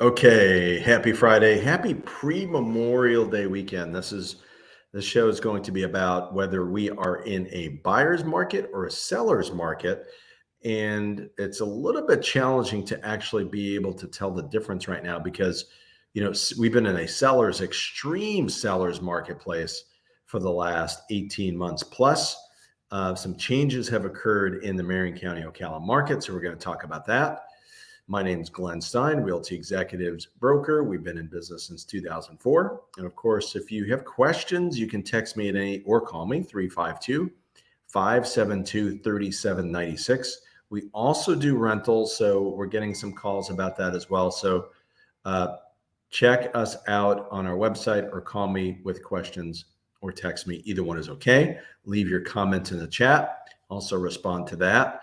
Okay, happy Friday. Happy pre-Memorial Day weekend. This show is going to be about whether we are in a buyer's market or a seller's market. And it's a little bit challenging to actually be able to tell the difference right now because, we've been in a extreme seller's marketplace for the last 18 months plus. Some changes have occurred in the Marion County, Ocala market. So we're going to talk about that. My name is Glenn Stein, Realty Executives Broker. We've been in business since 2004. And of course, if you have questions, you can text me at or call me 352-572-3796. We also do rentals, so we're getting some calls about that as well. So check us out on our website or call me with questions or text me. Either one is okay. Leave your comments in the chat. Also respond to that.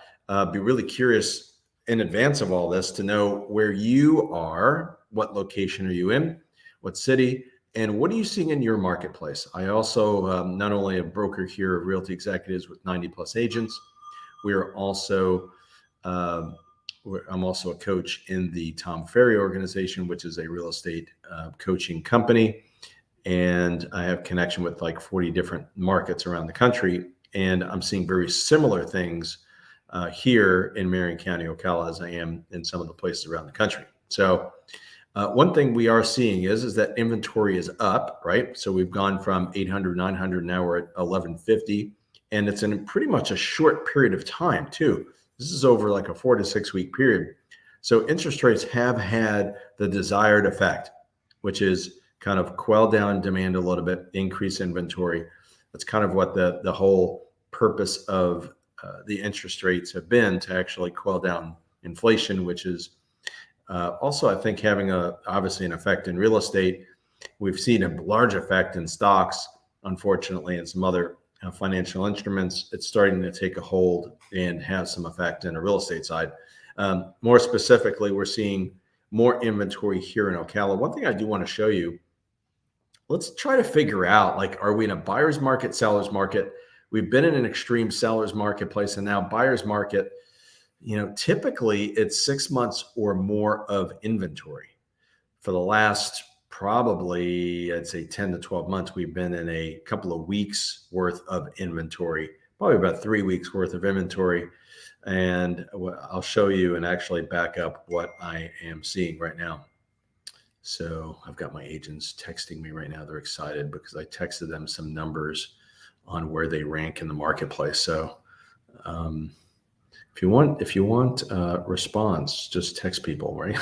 Be really curious in advance of all this to know where you are, what location are you in, what city, and what are you seeing in your marketplace. I also not only a broker here of Realty Executives with 90 plus agents, we are also I'm also a coach in the Tom Ferry organization, which is a real estate coaching company, and I have connection with like 40 different markets around the country, and I'm seeing very similar things here in Marion County, Ocala, as I am in some of the places around the country. So one thing we are seeing is that inventory is up, right? So we've gone from 800, 900, now we're at 1150, and it's in pretty much a short period of time too. This is over like a 4 to 6 week period. So interest rates have had the desired effect, which is kind of quell down demand a little bit, increase inventory. That's kind of what the whole purpose of the interest rates have been, to actually quell down inflation, which is also, I think, having obviously an effect in real estate. We've seen a large effect in stocks, unfortunately, and some other financial instruments. It's starting to take a hold and have some effect in the real estate side. More specifically, we're seeing more inventory here in Ocala. One thing I do want to show you, let's try to figure out, like, are we in a buyer's market, seller's market? We've been in an extreme seller's marketplace, and now buyer's market. Typically it's 6 months or more of inventory. For the last probably, I'd say 10 to 12 months, we've been in a couple of weeks worth of inventory, probably about 3 weeks worth of inventory. And I'll show you and actually back up what I am seeing right now. So I've got my agents texting me right now. They're excited because I texted them some numbers on where they rank in the marketplace. So if you want response, just text people, right?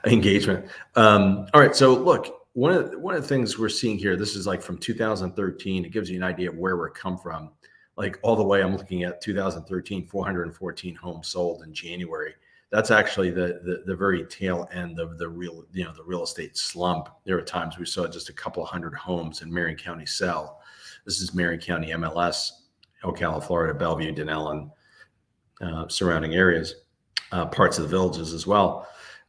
Engagement. All right. So look, one of the things we're seeing here, this is like from 2013. It gives you an idea of where we're come from. Like all the way, I'm looking at 2013, 414 homes sold in January. That's actually the very tail end of the real estate slump. There are times we saw just a couple of hundred homes in Marion County sell. This is Marion County MLS, Ocala, Florida, Bellevue, Denellen, surrounding areas, parts of the villages as well.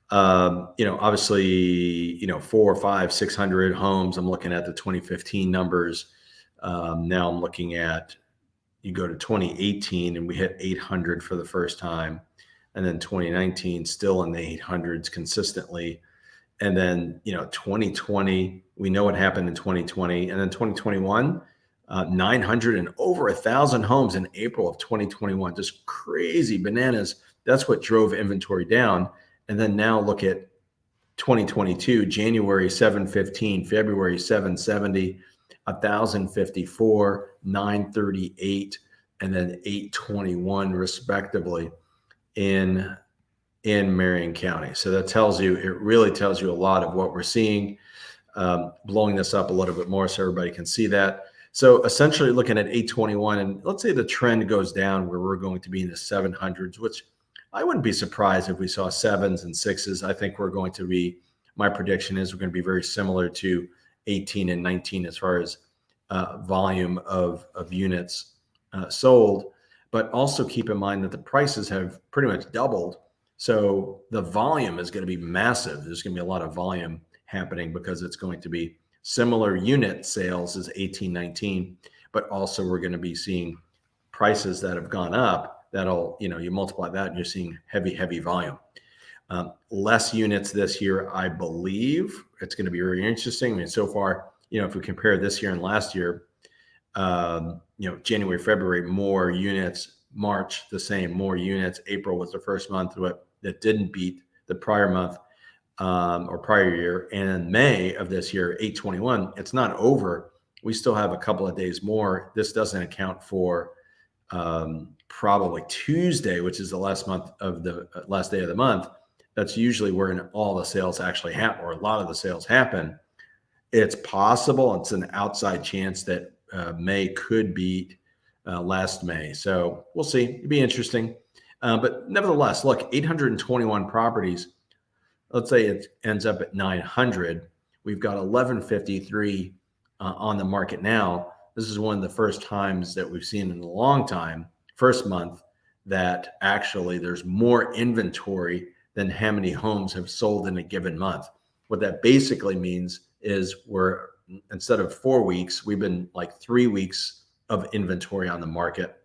Obviously, 400, 500, 600 homes. I'm looking at the 2015 numbers. Now I'm looking at, you go to 2018 and we hit 800 for the first time. And then 2019, still in the 800s consistently. And then, 2020, we know what happened in 2020. And then 2021, 900 and over 1,000 homes in April of 2021. Just crazy bananas. That's what drove inventory down. And then now look at 2022, January 715, February 770, 1,054, 938, and then 821 respectively in Marion County. So that really tells you a lot of what we're seeing. Blowing this up a little bit more so everybody can see that. So essentially looking at 821, and let's say the trend goes down where we're going to be in the 700s, which I wouldn't be surprised if we saw 7s and 6s. I think my prediction is we're going to be very similar to 18 and 19 as far as volume of units sold. But also keep in mind that the prices have pretty much doubled. So the volume is going to be massive. There's going to be a lot of volume happening because it's going to be similar unit sales as 18, 19, but also we're going to be seeing prices that have gone up. That'll, you multiply that and you're seeing heavy volume. Less units this year, I believe. It's going to be very interesting. I mean, so far, if we compare this year and last year, January, February, more units, March, the same, more units. April was the first month that didn't beat the prior month or prior year. And May of this year, 8/21, it's not over. We still have a couple of days more. This doesn't account for probably Tuesday, which is the last day of the month. That's usually where all the sales actually happen, or a lot of the sales happen. It's possible. It's an outside chance that May could beat last May. So we'll see. It'd be interesting. But nevertheless, look, 821 properties. Let's say it ends up at 900. We've got 1153 on the market now. This is one of the first times that we've seen in a long time, first month, that actually there's more inventory than how many homes have sold in a given month. What that basically means is we're, instead of 4 weeks, we've been like 3 weeks of inventory on the market.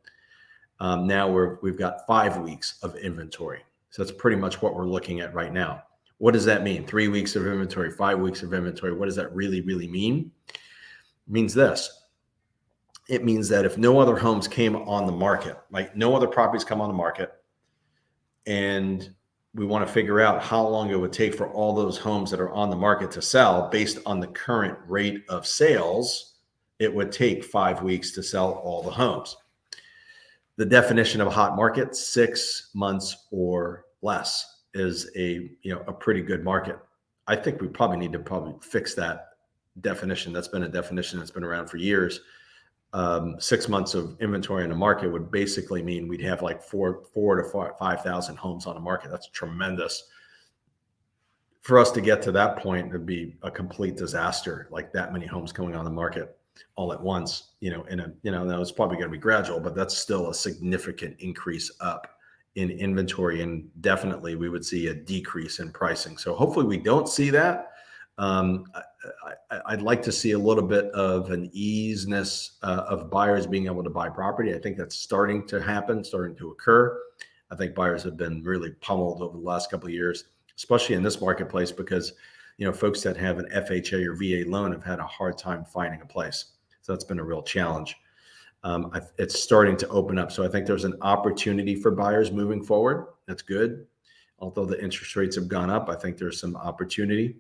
Now we've got 5 weeks of inventory. So that's pretty much what we're looking at right now. What does that mean? 3 weeks of inventory, 5 weeks of inventory. What does that really, really mean? It means this. It means that if no other homes came on the market, like no other properties come on the market, and we want to figure out how long it would take for all those homes that are on the market to sell based on the current rate of sales, it would take 5 weeks to sell all the homes. The definition of a hot market, 6 months or less, is a pretty good market. I think we probably need to fix that definition. That's been a definition that's been around for years. 6 months of inventory in the market would basically mean we'd have like 4,000 to 5,000 homes on the market. That's tremendous. For us to get to that point, it'd be a complete disaster, like that many homes coming on the market all at once. Now it's probably going to be gradual, but that's still a significant increase up in inventory, and definitely we would see a decrease in pricing. So hopefully we don't see that. I'd like to see a little bit of an easiness of buyers being able to buy property. I think that's starting to happen, starting to occur. I think buyers have been really pummeled over the last couple of years, especially in this marketplace, because folks that have an FHA or VA loan have had a hard time finding a place. So that's been a real challenge. It's starting to open up. So I think there's an opportunity for buyers moving forward. That's good. Although the interest rates have gone up, I think there's some opportunity.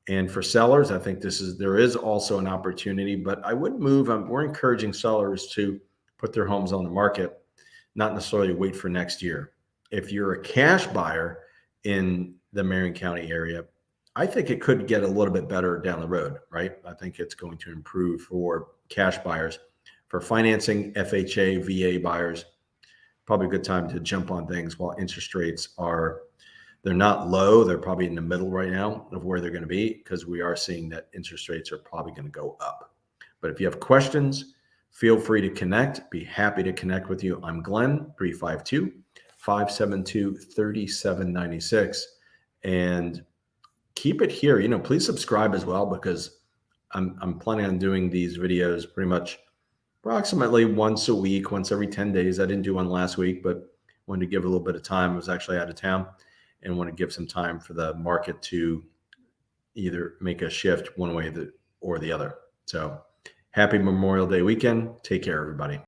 And for sellers, I think there is also an opportunity, but I wouldn't move. We're encouraging sellers to put their homes on the market, not necessarily wait for next year. If you're a cash buyer in the Marion County area, I think it could get a little bit better down the road, right? I think it's going to improve for cash buyers. For financing, FHA, VA buyers, probably a good time to jump on things while interest rates they're not low. They're probably in the middle right now of where they're going to be, because we are seeing that interest rates are probably going to go up. But if you have questions, feel free to connect. Be happy to connect with you. I'm Glenn, 352-572-3796. And keep it here. Please subscribe as well, because I'm planning on doing these videos pretty much approximately once a week, once every 10 days. I didn't do one last week, but wanted to give a little bit of time. I was actually out of town, and want to give some time for the market to either make a shift one way or the other. So happy Memorial Day weekend. Take care, everybody.